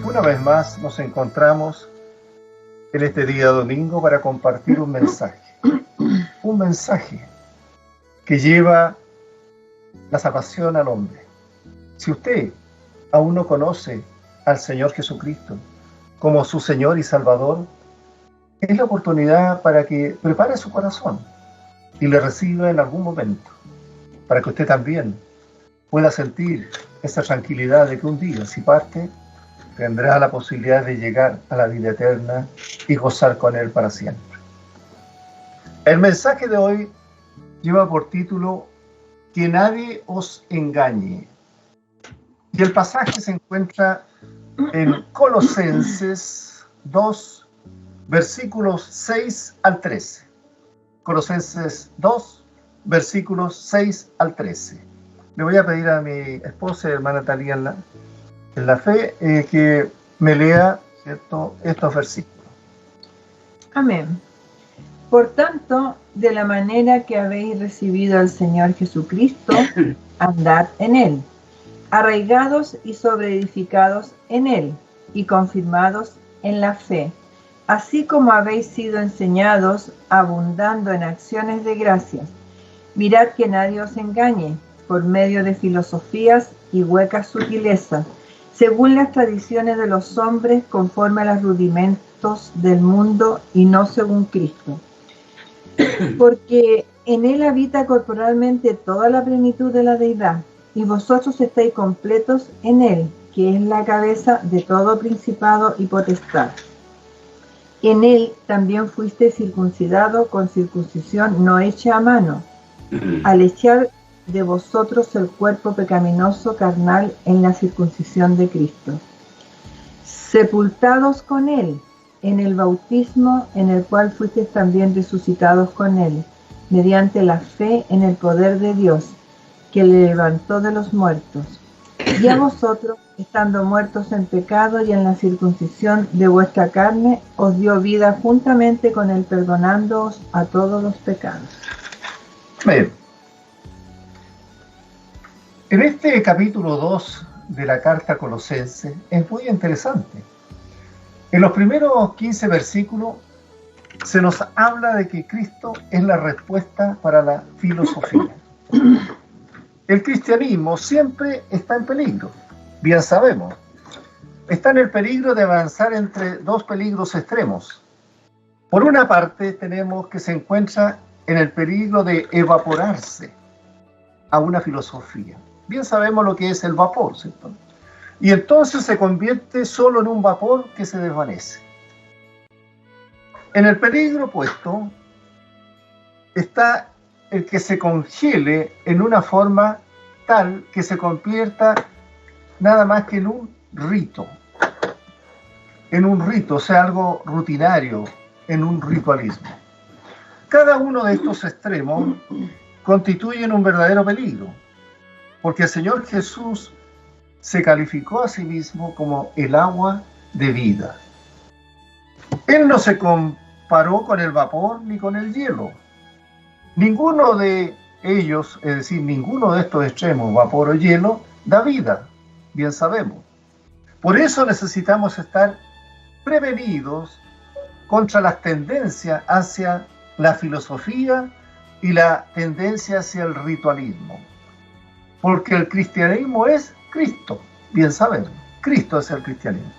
Una vez más nos encontramos en este día domingo para compartir un mensaje que lleva la salvación al hombre. Si usted aún no conoce al Señor Jesucristo como su Señor y Salvador, es la oportunidad para que prepare su corazón y le reciba en algún momento, para que usted también pueda sentir esa tranquilidad de que un día, si parte, tendrá la posibilidad de llegar a la vida eterna y gozar con Él para siempre. El mensaje de hoy lleva por título Que nadie os engañe. Y el pasaje se encuentra en Colosenses 2, versículos 6 al 13. Colosenses 2, versículos 6 al 13. Le voy a pedir a mi esposa, hermana Talía, en la fe, que me lea, ¿cierto?, estos versículos. Amén. Por tanto, de la manera que habéis recibido al Señor Jesucristo, andad en Él, arraigados y sobreedificados en Él, y confirmados en la fe, así como habéis sido enseñados, abundando en acciones de gracias. Mirad que nadie os engañe, por medio de filosofías y huecas sutilezas, según las tradiciones de los hombres, conforme a los rudimentos del mundo y no según Cristo. Porque en Él habita corporalmente toda la plenitud de la deidad, y vosotros estáis completos en Él, que es la cabeza de todo principado y potestad. En Él también fuisteis circuncidado con circuncisión no hecha a mano, al echar de vosotros el cuerpo pecaminoso carnal en la circuncisión de Cristo, sepultados con Él en el bautismo, en el cual fuisteis también resucitados con Él, mediante la fe en el poder de Dios, que le levantó de los muertos. Y a vosotros, estando muertos en pecado y en la circuncisión de vuestra carne, os dio vida juntamente con Él, perdonándoos a todos los pecados. Bien. En este capítulo 2 de la carta Colosense es muy interesante. En los primeros 15 versículos se nos habla de que Cristo es la respuesta para la filosofía. El cristianismo siempre está en peligro, bien sabemos. Está en el peligro de avanzar entre dos peligros extremos. Por una parte tenemos que se encuentra en el peligro de evaporarse a una filosofía. Bien sabemos lo que es el vapor, ¿cierto? Y entonces se convierte solo en un vapor que se desvanece. En el peligro opuesto está el que se congele en una forma tal que se convierta nada más que en un rito. En un rito, o sea, algo rutinario, en un ritualismo. Cada uno de estos extremos constituyen un verdadero peligro, porque el Señor Jesús se calificó a sí mismo como el agua de vida. Él no se comparó con el vapor ni con el hielo. Ninguno de ellos, es decir, ninguno de estos extremos, vapor o hielo, da vida, bien sabemos. Por eso necesitamos estar prevenidos contra las tendencias hacia la filosofía y la tendencia hacia el ritualismo. Porque el cristianismo es Cristo, bien sabemos, Cristo es el cristianismo.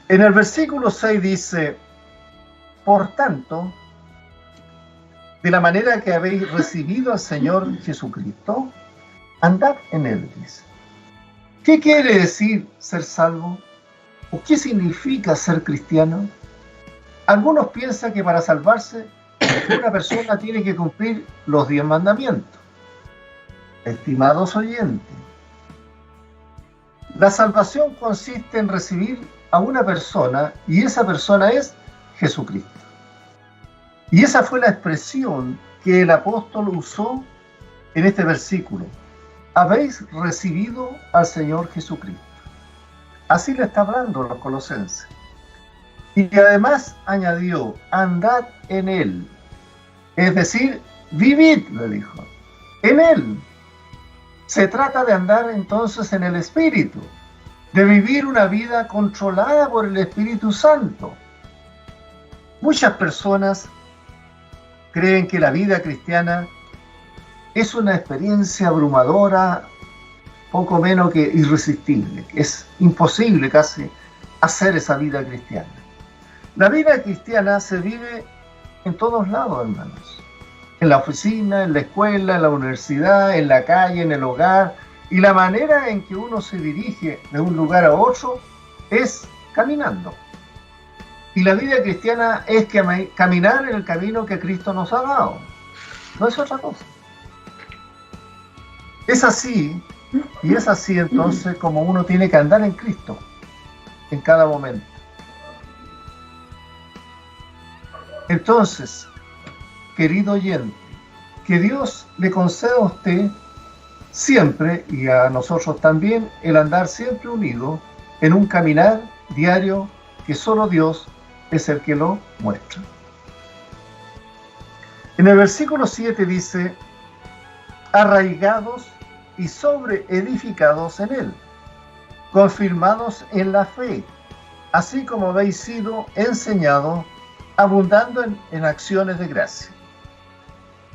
En el versículo 6 dice, por tanto, de la manera que habéis recibido al Señor Jesucristo, andad en Él, dice. ¿Qué quiere decir ser salvo? ¿O qué significa ser cristiano? Algunos piensan que para salvarse una persona tiene que cumplir los 10 mandamientos. Estimados oyentes, la salvación consiste en recibir a una persona y esa persona es Jesucristo. Y esa fue la expresión que el apóstol usó en este versículo. habéis recibido al Señor Jesucristo. Así le está hablando a los colosenses. Y además añadió, andad en Él. Es decir, vivid, le dijo, en Él. Se trata de andar entonces en el Espíritu, de vivir una vida controlada por el Espíritu Santo. Muchas personas creen que la vida cristiana es una experiencia abrumadora, poco menos que irresistible. Es imposible casi hacer esa vida cristiana. La vida cristiana se vive en todos lados, hermanos. En la oficina, en la escuela, en la universidad, en la calle, en el hogar. Y la manera en que uno se dirige de un lugar a otro es caminando. Y la vida cristiana es caminar en el camino que Cristo nos ha dado. No es otra cosa. Es así, y es así entonces como uno tiene que andar en Cristo en cada momento. Entonces, querido oyente, que Dios le conceda a usted siempre, y a nosotros también, el andar siempre unidos en un caminar diario que solo Dios es el que lo muestra. En el versículo 7 dice, arraigados y sobreedificados en Él, confirmados en la fe, así como habéis sido enseñados, abundando en acciones de gracia.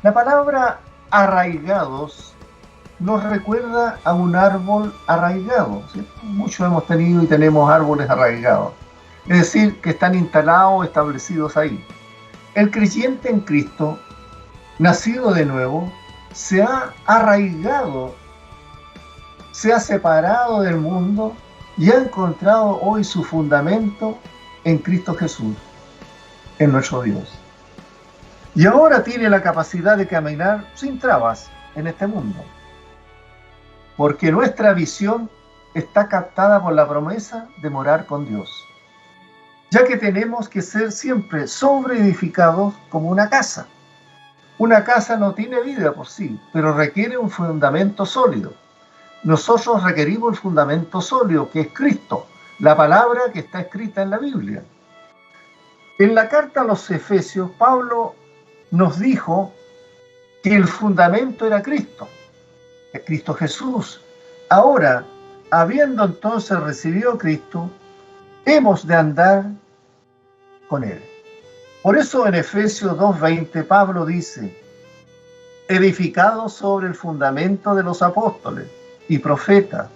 La palabra arraigados nos recuerda a un árbol arraigado, ¿sí? Muchos hemos tenido y tenemos árboles arraigados, es decir, que están instalados, establecidos ahí. El creyente en Cristo, nacido de nuevo, se ha arraigado, se ha separado del mundo y ha encontrado hoy su fundamento en Cristo Jesús, en nuestro Dios. Y ahora tiene la capacidad de caminar sin trabas en este mundo, porque nuestra visión está captada por la promesa de morar con Dios, ya que tenemos que ser siempre sobreedificados como una casa. Una casa no tiene vida por sí, pero requiere un fundamento sólido. Nosotros requerimos el fundamento sólido, que es Cristo, la palabra que está escrita en la Biblia. En la carta a los Efesios, Pablo nos dijo que el fundamento era Cristo, Cristo Jesús. Ahora, habiendo entonces recibido a Cristo, hemos de andar con Él. Por eso en Efesios 2:20 Pablo dice, edificados sobre el fundamento de los apóstoles y profetas,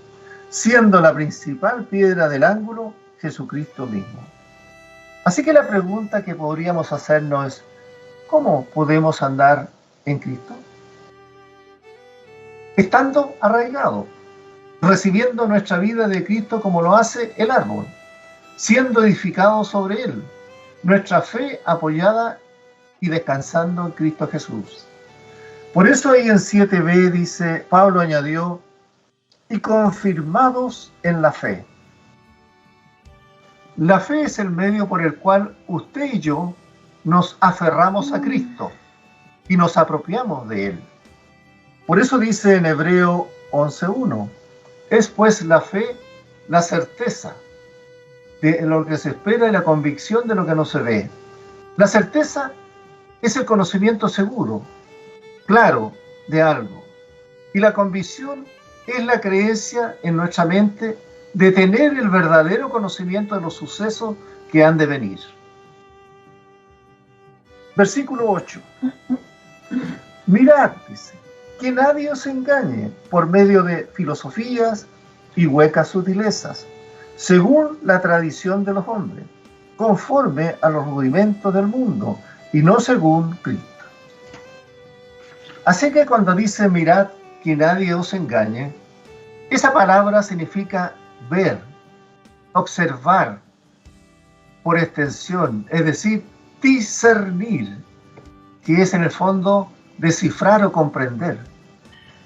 siendo la principal piedra del ángulo Jesucristo mismo. Así que la pregunta que podríamos hacernos es, ¿cómo podemos andar en Cristo? Estando arraigados, recibiendo nuestra vida de Cristo como lo hace el árbol, siendo edificados sobre Él, nuestra fe apoyada y descansando en Cristo Jesús. Por eso ahí en 7b dice, Pablo añadió, y confirmados en la fe. La fe es el medio por el cual usted y yo nos aferramos a Cristo y nos apropiamos de Él. Por eso dice en Hebreo 11:1, es pues la fe la certeza de lo que se espera y la convicción de lo que no se ve. La certeza es el conocimiento seguro, claro, de algo. Y la convicción es la creencia en nuestra mente de tener el verdadero conocimiento de los sucesos que han de venir. Versículo 8. Mirad, dice, que nadie os engañe por medio de filosofías y huecas sutilezas, según la tradición de los hombres, conforme a los rudimentos del mundo, y no según Cristo. Así que cuando dice mirad que nadie os engañe, esa palabra significa ver, observar, por extensión, es decir, discernir, que es en el fondo descifrar o comprender.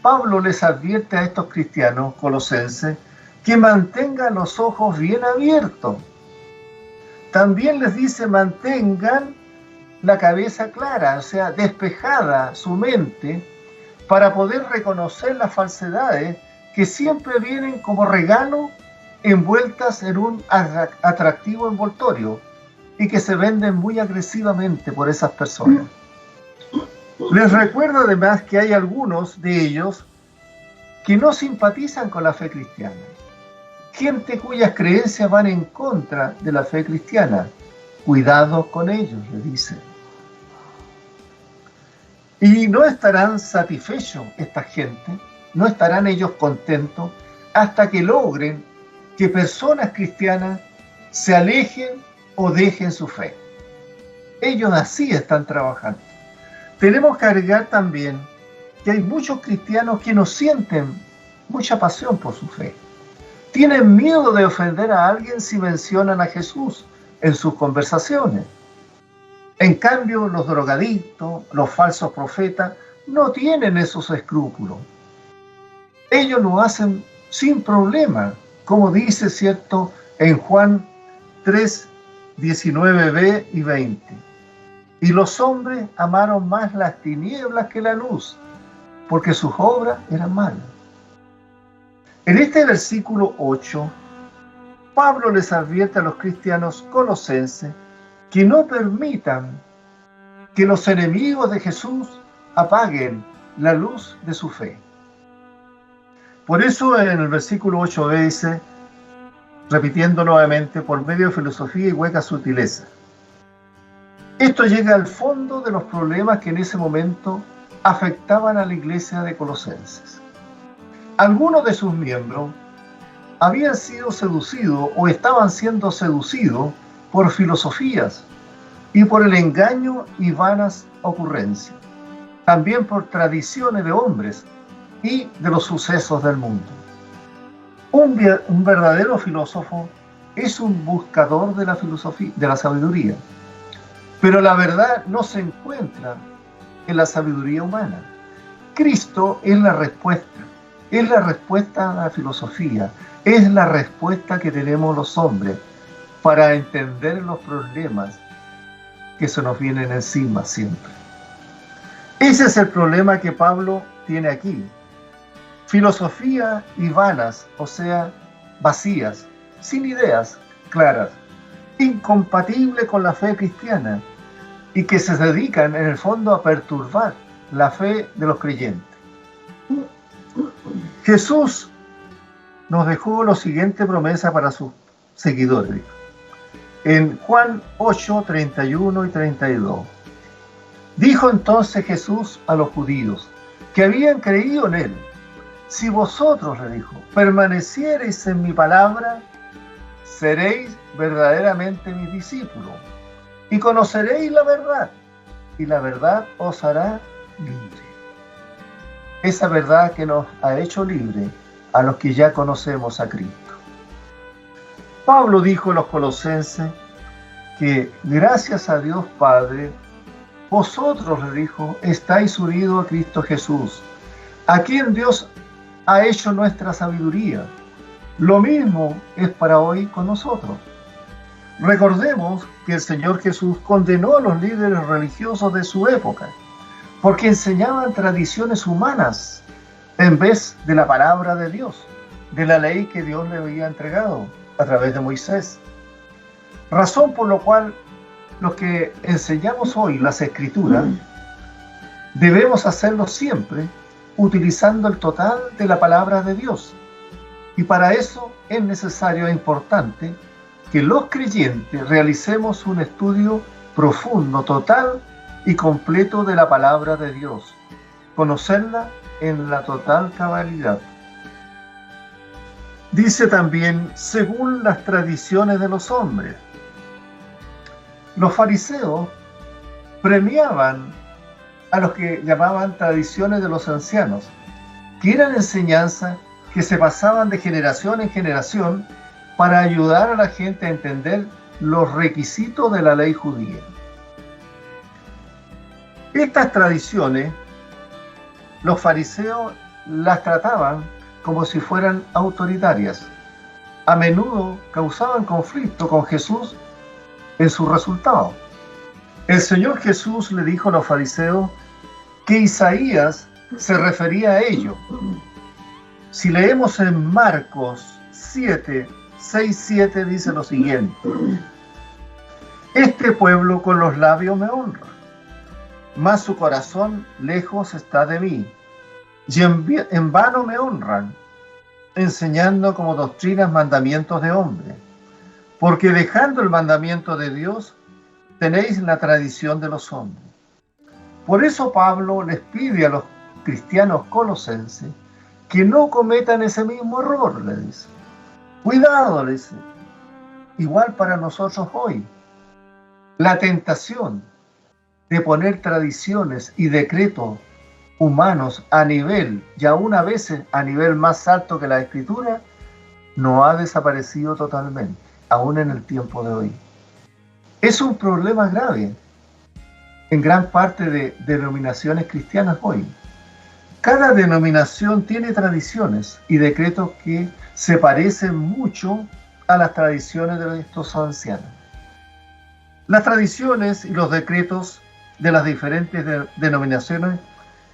Pablo les advierte a estos cristianos colosenses que mantengan los ojos bien abiertos. También les dice mantengan la cabeza clara, o sea, despejada su mente, para poder reconocer las falsedades que siempre vienen como regalo envueltas en un atractivo envoltorio y que se venden muy agresivamente por esas personas. Les recuerdo además que hay algunos de ellos que no simpatizan con la fe cristiana, gente cuyas creencias van en contra de la fe cristiana. Cuidado con ellos, le dice. Y no estarán satisfechos esta gente, no estarán ellos contentos hasta que logren que personas cristianas se alejen o dejen su fe. Ellos así están trabajando. Tenemos que agregar también que hay muchos cristianos que no sienten mucha pasión por su fe. Tienen miedo de ofender a alguien si mencionan a Jesús en sus conversaciones. En cambio, los drogadictos, los falsos profetas, no tienen esos escrúpulos. Ellos lo hacen sin problema, como dice, ¿cierto?, en Juan 3, 19b y 20. Y los hombres amaron más las tinieblas que la luz, porque sus obras eran malas. En este versículo 8, Pablo les advierte a los cristianos colosenses que no permitan que los enemigos de Jesús apaguen la luz de su fe. Por eso en el versículo 8b dice, repitiendo nuevamente, por medio de filosofía y hueca sutileza. Esto llega al fondo de los problemas que en ese momento afectaban a la iglesia de Colosenses. Algunos de sus miembros habían sido seducidos o estaban siendo seducidos por filosofías y por el engaño y vanas ocurrencias, también por tradiciones de hombres y de los sucesos del mundo. Un verdadero filósofo es un buscador de la filosofía, de la sabiduría, pero la verdad no se encuentra en la sabiduría humana. Cristo es la respuesta a la filosofía, es la respuesta que tenemos los hombres para entender los problemas que se nos vienen encima siempre. Ese es el problema que Pablo tiene aquí. Filosofía y vanas, o sea, vacías, sin ideas claras, incompatible con la fe cristiana y que se dedican en el fondo a perturbar la fe de los creyentes. Jesús nos dejó la siguiente promesa para sus seguidores. En Juan 8, 31 y 32. Dijo entonces Jesús a los judíos que habían creído en él: si vosotros, le dijo, permaneciereis en mi palabra, seréis verdaderamente mis discípulos y conoceréis la verdad, y la verdad os hará libre. Esa verdad que nos ha hecho libre a los que ya conocemos a Cristo. Pablo dijo a los colosenses que gracias a Dios Padre, vosotros, le dijo, estáis unidos a Cristo Jesús, a quien Dios ha hecho nuestra sabiduría. Lo mismo es para hoy con nosotros. Recordemos que el Señor Jesús condenó a los líderes religiosos de su época porque enseñaban tradiciones humanas en vez de la palabra de Dios, de la ley que Dios le había entregado a través de Moisés. Razón por la cual los que enseñamos hoy las Escrituras debemos hacerlo siempre utilizando el total de la palabra de Dios. Y para eso es necesario e importante que los creyentes realicemos un estudio profundo, total y completo de la palabra de Dios, conocerla en la total cabalidad. Dice también, según las tradiciones de los hombres. Los fariseos premiaban a los que llamaban tradiciones de los ancianos, que eran enseñanzas que se pasaban de generación en generación para ayudar a la gente a entender los requisitos de la ley judía. Estas tradiciones, los fariseos las trataban como si fueran autoritarias. A menudo causaban conflicto con Jesús en su resultado. El Señor Jesús le dijo a los fariseos que Isaías se refería a ello. Si leemos en Marcos 7, 6, 7, dice lo siguiente: este pueblo con los labios me honra, mas su corazón lejos está de mí, y en vano me honran, enseñando como doctrinas mandamientos de hombre, porque dejando el mandamiento de Dios, tenéis la tradición de los hombres. Por eso Pablo les pide a los cristianos colosenses que no cometan ese mismo error, le dice. Cuidado, le dice. Igual para nosotros hoy. La tentación de poner tradiciones y decretos humanos a nivel, y aún a veces a nivel más alto que la Escritura, no ha desaparecido totalmente, aún en el tiempo de hoy. Es un problema grave en gran parte de denominaciones cristianas hoy. Cada denominación tiene tradiciones y decretos que se parecen mucho a las tradiciones de estos ancianos. Las tradiciones y los decretos de las diferentes denominaciones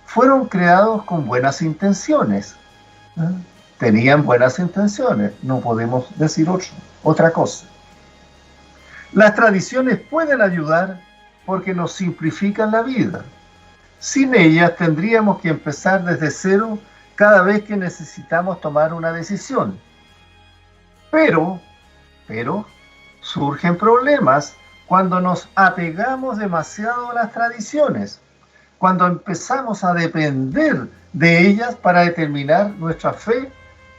fueron creados con buenas intenciones. Tenían buenas intenciones, no podemos decir otra cosa. Las tradiciones pueden ayudar porque nos simplifican la vida. Sin ellas tendríamos que empezar desde cero cada vez que necesitamos tomar una decisión. Pero surgen problemas cuando nos apegamos demasiado a las tradiciones, cuando empezamos a depender de ellas para determinar nuestra fe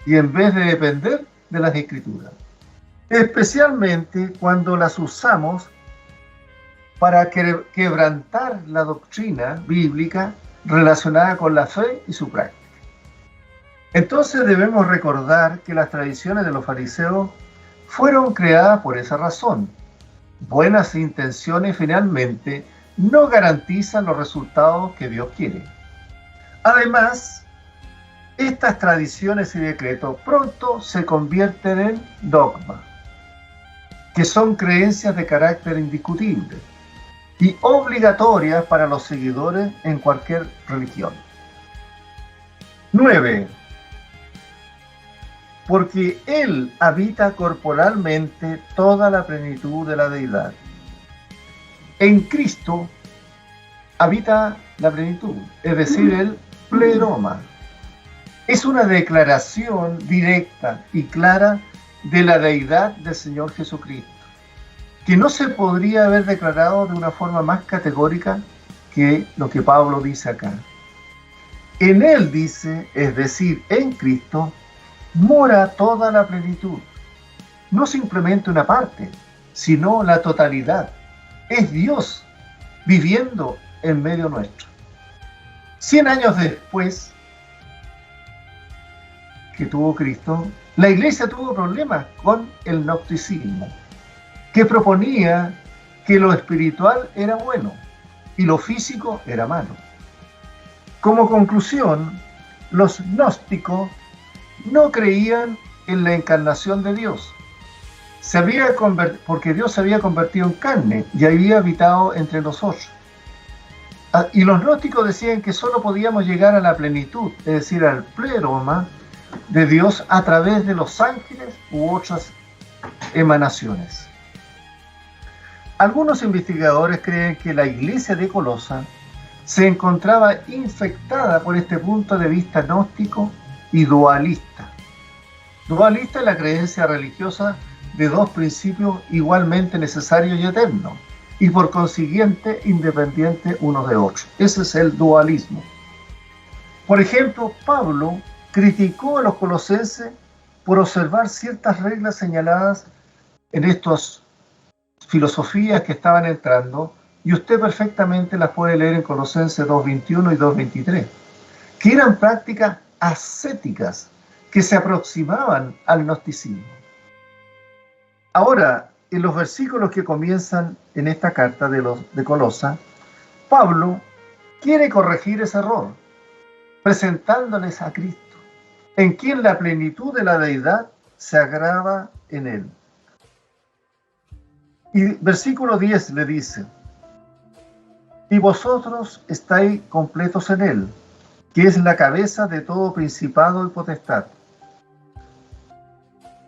y en vez de depender de las Escrituras. Especialmente cuando las usamos para quebrantar la doctrina bíblica relacionada con la fe y su práctica. Entonces debemos recordar que las tradiciones de los fariseos fueron creadas por esa razón. Buenas intenciones finalmente no garantizan los resultados que Dios quiere. Además, estas tradiciones y decretos pronto se convierten en dogma, que son creencias de carácter indiscutible y obligatorias para los seguidores en cualquier religión. 9. Porque Él habita corporalmente toda la plenitud de la deidad. En Cristo habita la plenitud, es decir, el pleroma. Es una declaración directa y clara de la deidad del Señor Jesucristo, que no se podría haber declarado de una forma más categórica que lo que Pablo dice acá. En Él dice, es decir, en Cristo, mora toda la plenitud. No simplemente una parte, sino la totalidad. Es Dios viviendo en medio nuestro. 100 años después que tuvo Cristo, la iglesia tuvo problemas con el gnosticismo, que proponía que lo espiritual era bueno y lo físico era malo. Como conclusión, los gnósticos no creían en la encarnación de Dios, porque Dios se había convertido en carne y había habitado entre nosotros. Y los gnósticos decían que solo podíamos llegar a la plenitud, es decir, al pleroma de Dios a través de los ángeles u otras emanaciones. Algunos investigadores creen que la iglesia de Colosa se encontraba infectada por este punto de vista gnóstico y dualista. Dualista es la creencia religiosa de dos principios igualmente necesarios y eternos, y por consiguiente independientes unos de otros. Ese es el dualismo. Por ejemplo, Pablo criticó a los colosenses por observar ciertas reglas señaladas en estas filosofías que estaban entrando, y usted perfectamente las puede leer en Colosenses 2:21 y 2:23, que eran prácticas ascéticas que se aproximaban al gnosticismo. Ahora, en los versículos que comienzan en esta carta de Colosa, Pablo quiere corregir ese error, presentándoles a Cristo, en quien la plenitud de la deidad se agrava en él. Y versículo 10 le dice: y vosotros estáis completos en él, que es la cabeza de todo principado y potestad.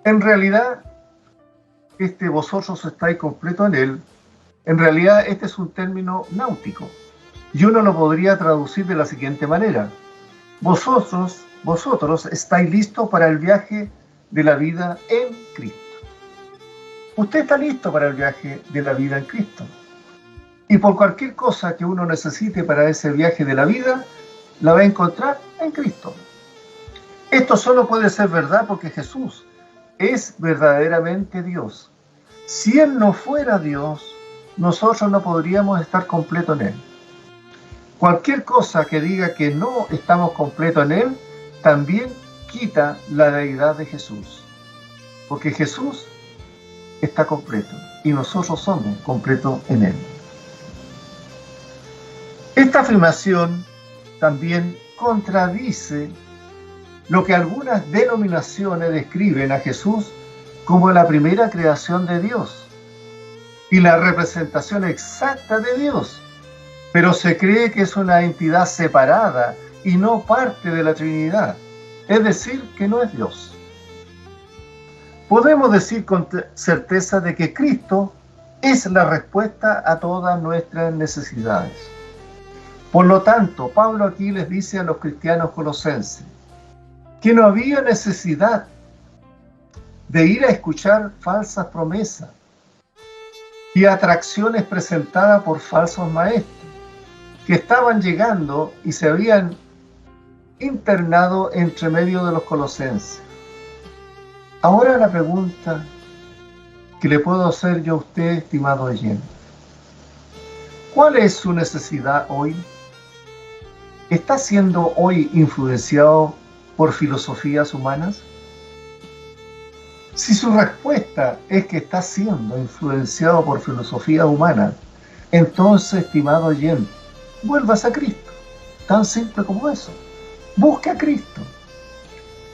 En realidad, vosotros estáis completo en él, en realidad este es un término náutico, y uno lo podría traducir de la siguiente manera: vosotros estáis listos para el viaje de la vida en Cristo. Usted está listo para el viaje de la vida en Cristo. Y por cualquier cosa que uno necesite para ese viaje de la vida, la va a encontrar en Cristo. Esto solo puede ser verdad porque Jesús es verdaderamente Dios. Si Él no fuera Dios, nosotros no podríamos estar completos en Él. Cualquier cosa que diga que no estamos completos en Él, también quita la deidad de Jesús. Porque Jesús está completo y nosotros somos completos en Él. Esta afirmación también contradice lo que algunas denominaciones describen a Jesús como la primera creación de Dios y la representación exacta de Dios, pero se cree que es una entidad separada y no parte de la Trinidad, es decir, que no es Dios. Podemos decir con certeza de que Cristo es la respuesta a todas nuestras necesidades. Por lo tanto, Pablo aquí les dice a los cristianos colosenses que no había necesidad de ir a escuchar falsas promesas y atracciones presentadas por falsos maestros que estaban llegando y se habían internado entre medio de los colosenses. Ahora la pregunta que le puedo hacer yo a usted, estimado oyente: ¿cuál es su necesidad hoy? ¿Está siendo hoy influenciado por filosofías humanas? Si su respuesta es que está siendo influenciado por filosofías humanas, entonces, estimado oyente, vuelvas a Cristo. Tan simple como eso. Busque a Cristo.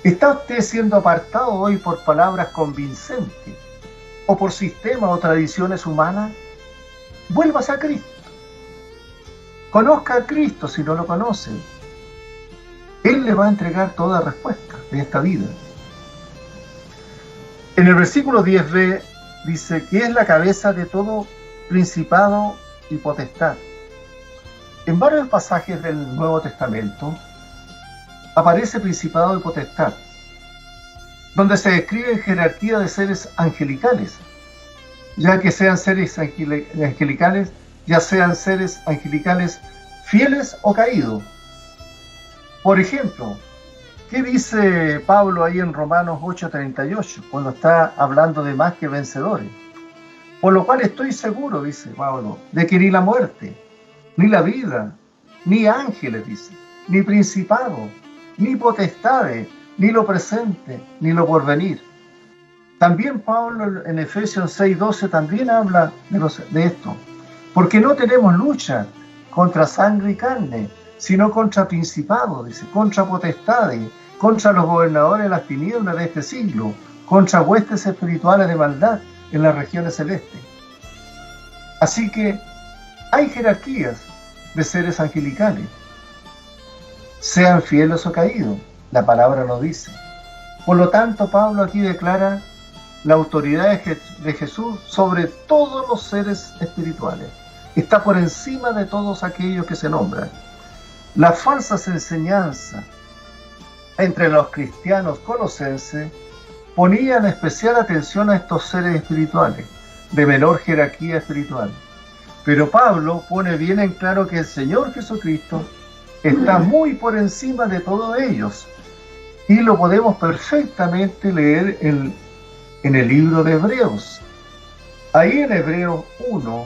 ¿Está usted siendo apartado hoy por palabras convincentes o por sistemas o tradiciones humanas? Vuelvas a Cristo. Conozca a Cristo si no lo conoce. Él le va a entregar toda respuesta de esta vida. En el versículo 10b dice que es la cabeza de todo principado y potestad. En varios pasajes del Nuevo Testamento aparece principado y potestad, donde se describe jerarquía de seres angelicales, ya sean seres angelicales fieles o caídos. Por ejemplo, ¿qué dice Pablo ahí en Romanos 8:38, cuando está hablando de más que vencedores? Por lo cual estoy seguro, dice Pablo, de que ni la muerte, ni la vida, ni ángeles, dice, ni principado, ni potestades, ni lo presente, ni lo porvenir. También Pablo en Efesios 6:12 también habla de esto. Porque no tenemos lucha contra sangre y carne, sino contra principados, dice, contra potestades, contra los gobernadores de las tinieblas de este siglo, contra huestes espirituales de maldad en las regiones celestes. Así que hay jerarquías de seres angelicales. Sean fieles o caídos, la palabra lo dice. Por lo tanto, Pablo aquí declara la autoridad de Jesús sobre todos los seres espirituales. Está por encima de todos aquellos que se nombran. Las falsas enseñanzas entre los cristianos colosenses ponían especial atención a estos seres espirituales, de menor jerarquía espiritual. Pero Pablo pone bien en claro que el Señor Jesucristo está muy por encima de todos ellos. Y lo podemos perfectamente leer en el libro de Hebreos. Ahí en Hebreos 1,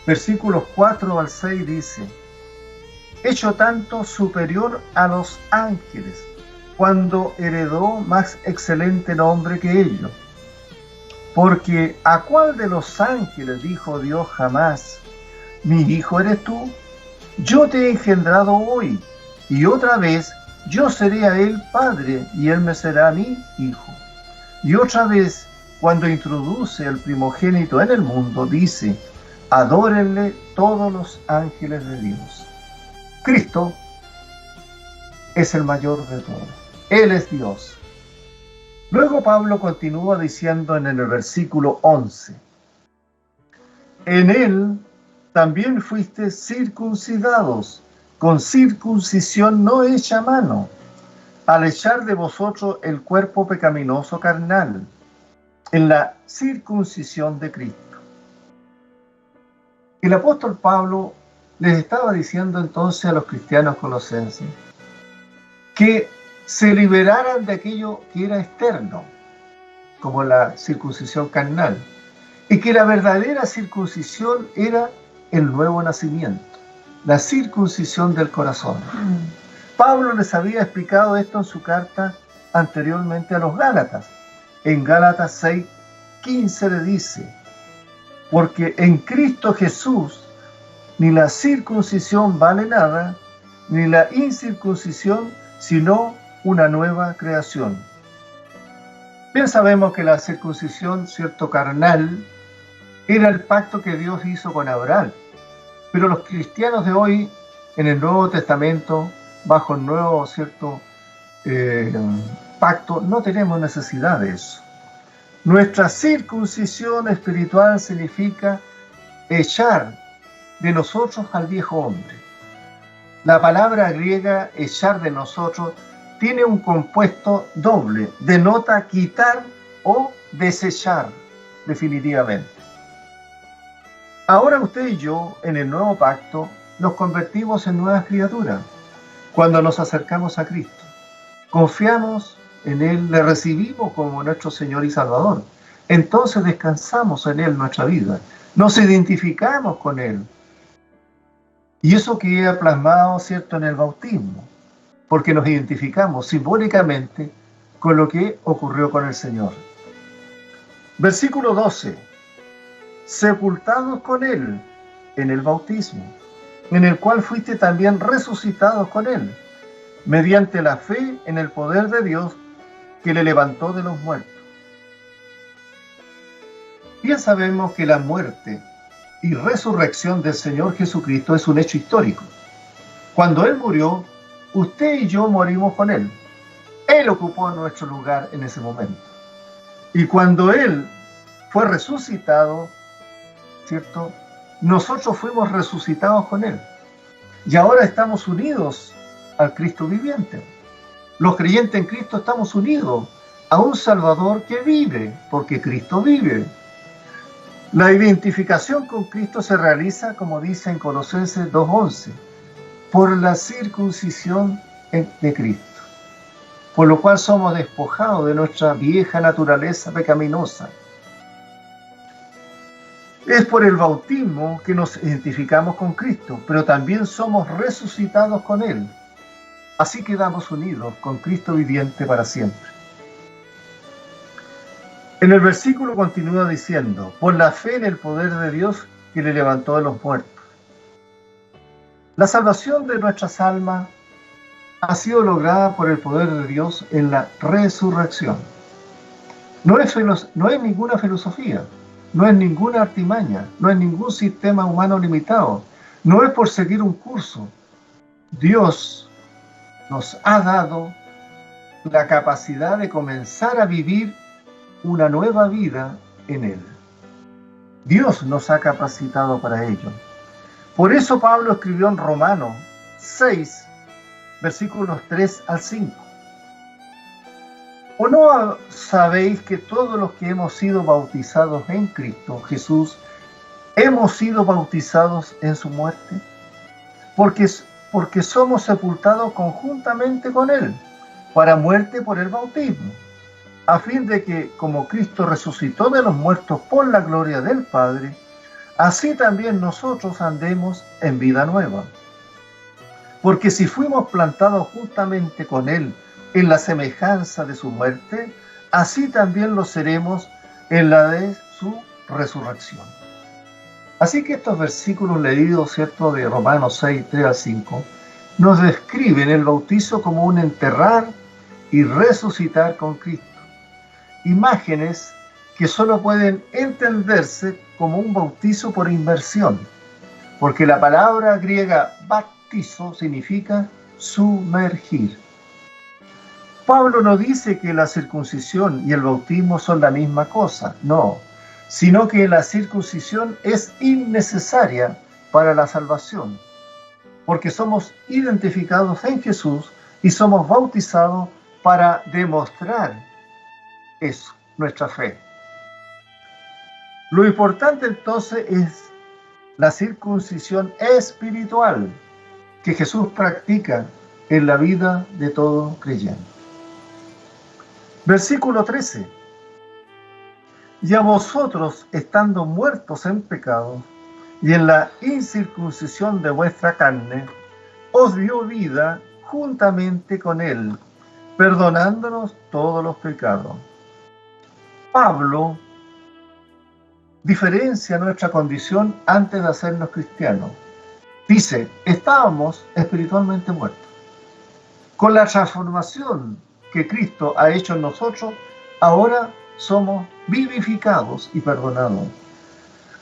versículos 4 al 6 dice: hecho tanto superior a los ángeles, cuando heredó más excelente nombre que ellos. Porque ¿a cuál de los ángeles dijo Dios jamás: mi hijo eres tú? Yo te he engendrado hoy, y otra vez yo seré a él padre, y él me será a mí hijo. Y otra vez, cuando introduce al primogénito en el mundo, dice: adórenle todos los ángeles de Dios. Cristo es el mayor de todos. Él es Dios. Luego Pablo continúa diciendo en el versículo 11, en Él también fuiste circuncidados, con circuncisión no hecha a mano, al echar de vosotros el cuerpo pecaminoso carnal, en la circuncisión de Cristo. El apóstol Pablo les estaba diciendo entonces a los cristianos colosenses que se liberaran de aquello que era externo, como la circuncisión carnal, y que la verdadera circuncisión era el nuevo nacimiento, la circuncisión del corazón. Pablo les había explicado esto en su carta anteriormente a los Gálatas. En Gálatas 6:15 le dice, porque en Cristo Jesús ni la circuncisión vale nada, ni la incircuncisión, sino una nueva creación. Bien sabemos que la circuncisión, cierto, carnal, era el pacto que Dios hizo con Abraham. Pero los cristianos de hoy, en el Nuevo Testamento, bajo el nuevo, cierto, pacto, no tenemos necesidad de eso. Nuestra circuncisión espiritual significa echar de nosotros al viejo hombre. La palabra griega echar de nosotros tiene un compuesto doble, denota quitar o desechar definitivamente. Ahora usted y yo, en el nuevo pacto, nos convertimos en nuevas criaturas cuando nos acercamos a Cristo. Confiamos en Él, le recibimos como nuestro Señor y Salvador. Entonces descansamos en Él nuestra vida, nos identificamos con Él. Y eso queda plasmado, cierto, en el bautismo, porque nos identificamos simbólicamente con lo que ocurrió con el Señor. Versículo 12. Sepultados con Él en el bautismo, en el cual fuiste también resucitados con Él, mediante la fe en el poder de Dios que le levantó de los muertos. Bien sabemos que la muerte y resurrección del Señor Jesucristo es un hecho histórico. Cuando Él murió, usted y yo morimos con Él. Él ocupó nuestro lugar en ese momento. Y cuando Él fue resucitado, ¿cierto?, nosotros fuimos resucitados con Él. Y ahora estamos unidos al Cristo viviente. Los creyentes en Cristo estamos unidos a un Salvador que vive, porque Cristo vive. La identificación con Cristo se realiza, como dice en Colosenses 2:11, por la circuncisión de Cristo, por lo cual somos despojados de nuestra vieja naturaleza pecaminosa. Es por el bautismo que nos identificamos con Cristo, pero también somos resucitados con Él. Así quedamos unidos con Cristo viviente para siempre. En el versículo continúa diciendo, por la fe en el poder de Dios que le levantó de los muertos. La salvación de nuestras almas ha sido lograda por el poder de Dios en la resurrección. No es ninguna filosofía, no es ninguna artimaña, no es ningún sistema humano limitado, no es por seguir un curso. Dios nos ha dado la capacidad de comenzar a vivir una nueva vida en Él. Dios nos ha capacitado para ello. Por eso Pablo escribió en Romanos 6, versículos 3 al 5. ¿O no sabéis que todos los que hemos sido bautizados en Cristo Jesús, hemos sido bautizados en su muerte? Porque somos sepultados conjuntamente con Él, para muerte por el bautismo, a fin de que, como Cristo resucitó de los muertos por la gloria del Padre, así también nosotros andemos en vida nueva. Porque si fuimos plantados juntamente con Él en la semejanza de su muerte, así también lo seremos en la de su resurrección. Así que estos versículos leídos, ¿cierto?, de Romanos 6, 3 al 5, nos describen el bautizo como un enterrar y resucitar con Cristo. Imágenes que solo pueden entenderse como un bautizo por inmersión, porque la palabra griega baptizo significa sumergir. Pablo no dice que la circuncisión y el bautismo son la misma cosa, no, sino que la circuncisión es innecesaria para la salvación, porque somos identificados en Jesús y somos bautizados para demostrar eso, nuestra fe. Lo importante entonces es la circuncisión espiritual que Jesús practica en la vida de todo creyente. Versículo 13. Y a vosotros, estando muertos en pecado y en la incircuncisión de vuestra carne, os dio vida juntamente con él, perdonándonos todos los pecados. Pablo diferencia nuestra condición antes de hacernos cristianos. Dice, estábamos espiritualmente muertos. Con la transformación que Cristo ha hecho en nosotros, ahora somos vivificados y perdonados.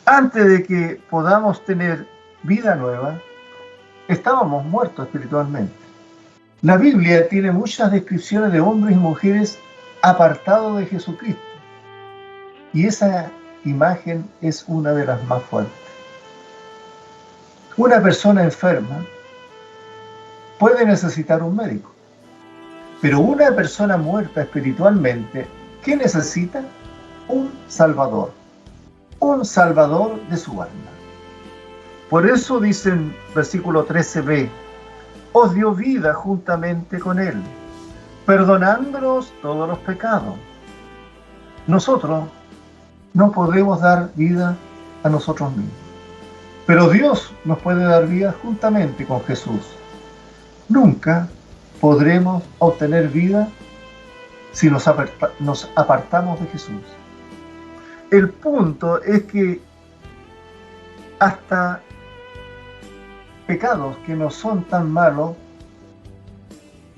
Antes de que podamos tener vida nueva, estábamos muertos espiritualmente. La Biblia tiene muchas descripciones de hombres y mujeres apartados de Jesucristo. Y esa imagen es una de las más fuertes. Una persona enferma puede necesitar un médico, pero una persona muerta espiritualmente, ¿qué necesita? Un salvador de su alma. Por eso dice en versículo 13b, os dio vida juntamente con él, perdonándonos todos los pecados. Nosotros no podemos dar vida a nosotros mismos, pero Dios nos puede dar vida juntamente con Jesús. Nunca podremos obtener vida si nos apartamos de Jesús. El punto es que hasta pecados que no son tan malos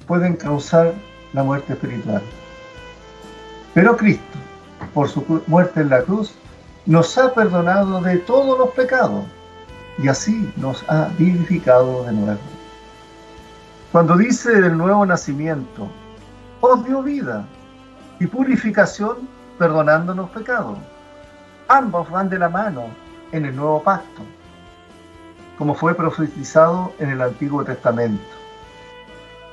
pueden causar la muerte espiritual. Pero Cristo, por su muerte en la cruz, nos ha perdonado de todos los pecados y así nos ha vivificado de nuevo. Cuando dice del nuevo nacimiento, os dio vida y purificación perdonándonos pecados. Ambos van de la mano en el nuevo pacto, como fue profetizado en el Antiguo Testamento.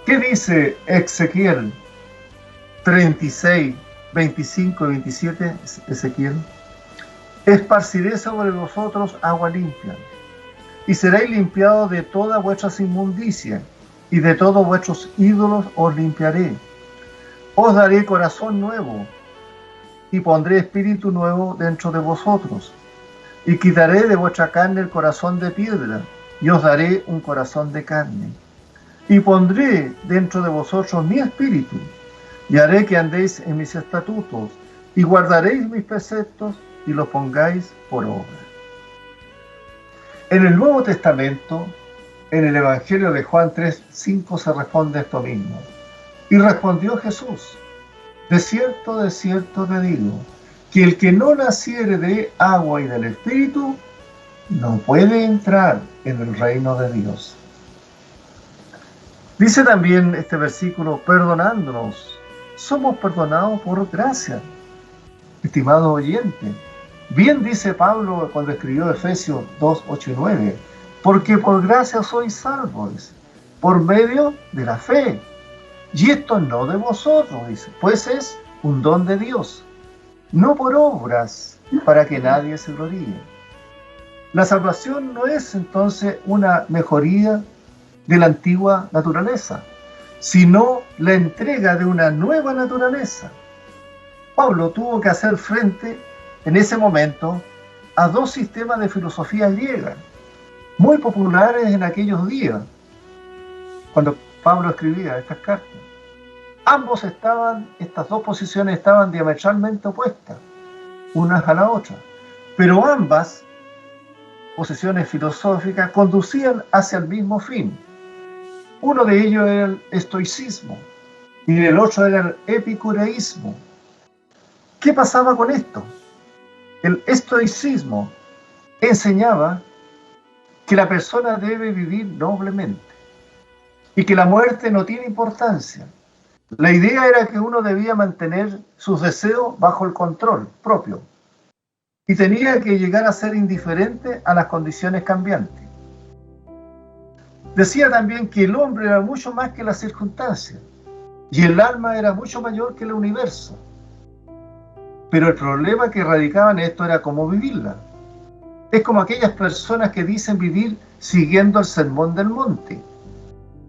¿Qué dice Ezequiel 36, 25 y 27? Ezequiel: esparciré sobre vosotros agua limpia, y seréis limpiados de todas vuestras inmundicias, y de todos vuestros ídolos os limpiaré. Os daré corazón nuevo, y pondré espíritu nuevo dentro de vosotros, y quitaré de vuestra carne el corazón de piedra, y os daré un corazón de carne. Y pondré dentro de vosotros mi espíritu, y haré que andéis en mis estatutos, y guardaréis mis preceptos, y los pongáis por obra. En el Nuevo Testamento, en el Evangelio de Juan 3:5 se responde esto mismo. Y respondió Jesús: de cierto te digo, que el que no naciere de agua y del Espíritu, no puede entrar en el reino de Dios. Dice también este versículo, perdonándonos. Somos perdonados por gracia, estimado oyente. Bien dice Pablo cuando escribió Efesios 2, 8 y 9, porque por gracia sois salvos, por medio de la fe. Y esto no de vosotros, dice, pues es un don de Dios, no por obras, para que nadie se gloríe. La salvación no es entonces una mejoría de la antigua naturaleza, sino la entrega de una nueva naturaleza. Pablo tuvo que hacer frente en ese momento a dos sistemas de filosofía griega, muy populares en aquellos días, cuando Pablo escribía estas cartas. Estas dos posiciones estaban diametralmente opuestas, unas a la otra, pero ambas posiciones filosóficas conducían hacia el mismo fin. Uno de ellos era el estoicismo y el otro era el epicureísmo. ¿Qué pasaba con esto? El estoicismo enseñaba que la persona debe vivir noblemente, y que la muerte no tiene importancia. La idea era que uno debía mantener sus deseos bajo el control propio y tenía que llegar a ser indiferente a las condiciones cambiantes. Decía también que el hombre era mucho más que las circunstancias y el alma era mucho mayor que el universo. Pero el problema que radicaba en esto era cómo vivirla. Es como aquellas personas que dicen vivir siguiendo el sermón del monte,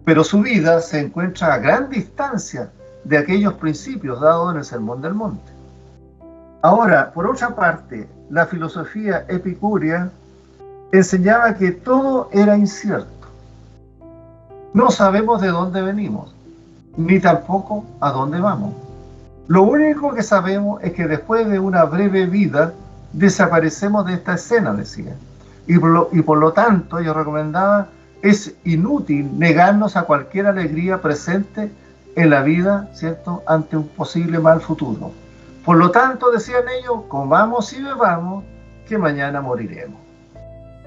pero su vida se encuentra a gran distancia de aquellos principios dados en el sermón del monte. Ahora, por otra parte, la filosofía epicúrea enseñaba que todo era incierto. No sabemos de dónde venimos, ni tampoco a dónde vamos. Lo único que sabemos es que después de una breve vida desaparecemos de esta escena, decía. Y por lo tanto, yo recomendaba, es inútil negarnos a cualquier alegría presente en la vida, ¿cierto?, ante un posible mal futuro. Por lo tanto, decían ellos, comamos y bebamos, que mañana moriremos.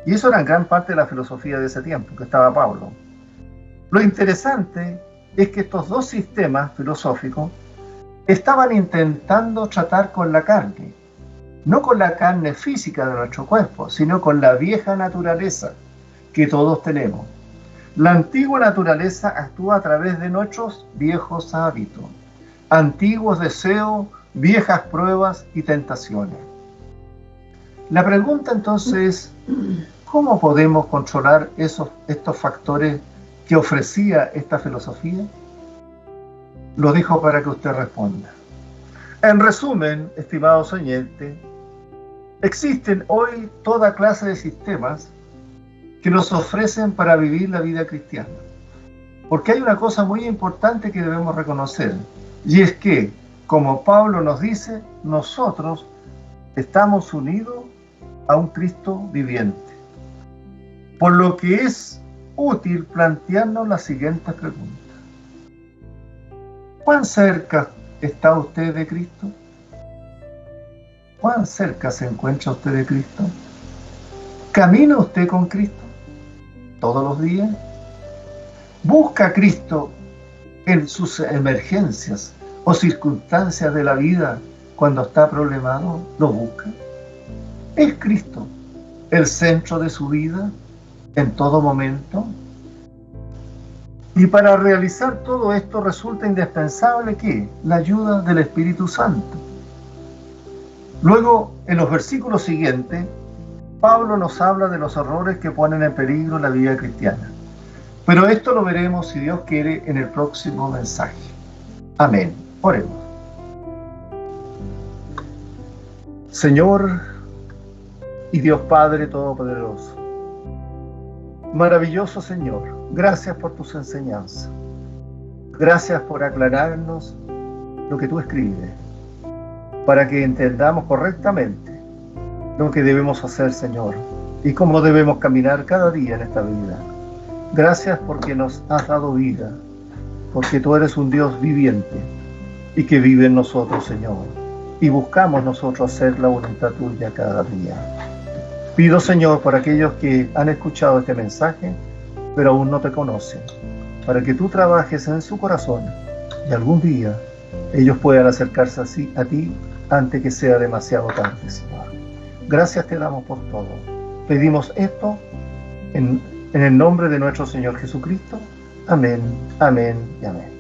Y eso era en gran parte de la filosofía de ese tiempo, que estaba Pablo. Lo interesante es que estos dos sistemas filosóficos estaban intentando tratar con la carne, no con la carne física de nuestro cuerpo, sino con la vieja naturaleza que todos tenemos. La antigua naturaleza actúa a través de nuestros viejos hábitos, antiguos deseos, viejas pruebas y tentaciones. La pregunta entonces es, ¿cómo podemos controlar estos factores que ofrecía esta filosofía? Lo dejo para que usted responda. En resumen, estimados oyentes, existen hoy toda clase de sistemas que nos ofrecen para vivir la vida cristiana. Porque hay una cosa muy importante que debemos reconocer, y es que, como Pablo nos dice, nosotros estamos unidos a un Cristo viviente. Por lo que es útil plantearnos las siguientes preguntas. ¿Cuán cerca está usted de Cristo? ¿Cuán cerca se encuentra usted de Cristo? ¿Camina usted con Cristo todos los días? ¿Busca a Cristo en sus emergencias o circunstancias de la vida cuando está problemado? ¿Lo busca? ¿Es Cristo el centro de su vida en todo momento? Y para realizar todo esto resulta indispensable ¿qué? La ayuda del Espíritu Santo. Luego, en los versículos siguientes, Pablo nos habla de los errores que ponen en peligro la vida cristiana. Pero esto lo veremos, si Dios quiere, en el próximo mensaje. Amén. Oremos. Señor y Dios Padre Todopoderoso, maravilloso Señor, gracias por tus enseñanzas. Gracias por aclararnos lo que tú escribes, para que entendamos correctamente lo que debemos hacer, Señor, y cómo debemos caminar cada día en esta vida. Gracias porque nos has dado vida, porque tú eres un Dios viviente y que vive en nosotros, Señor, y buscamos nosotros hacer la voluntad tuya cada día. Pido, Señor, por aquellos que han escuchado este mensaje, pero aún no te conocen, para que tú trabajes en su corazón y algún día ellos puedan acercarse así a ti antes que sea demasiado tarde, Señor. Gracias te damos por todo. Pedimos esto en el nombre de nuestro Señor Jesucristo. Amén, amén y amén.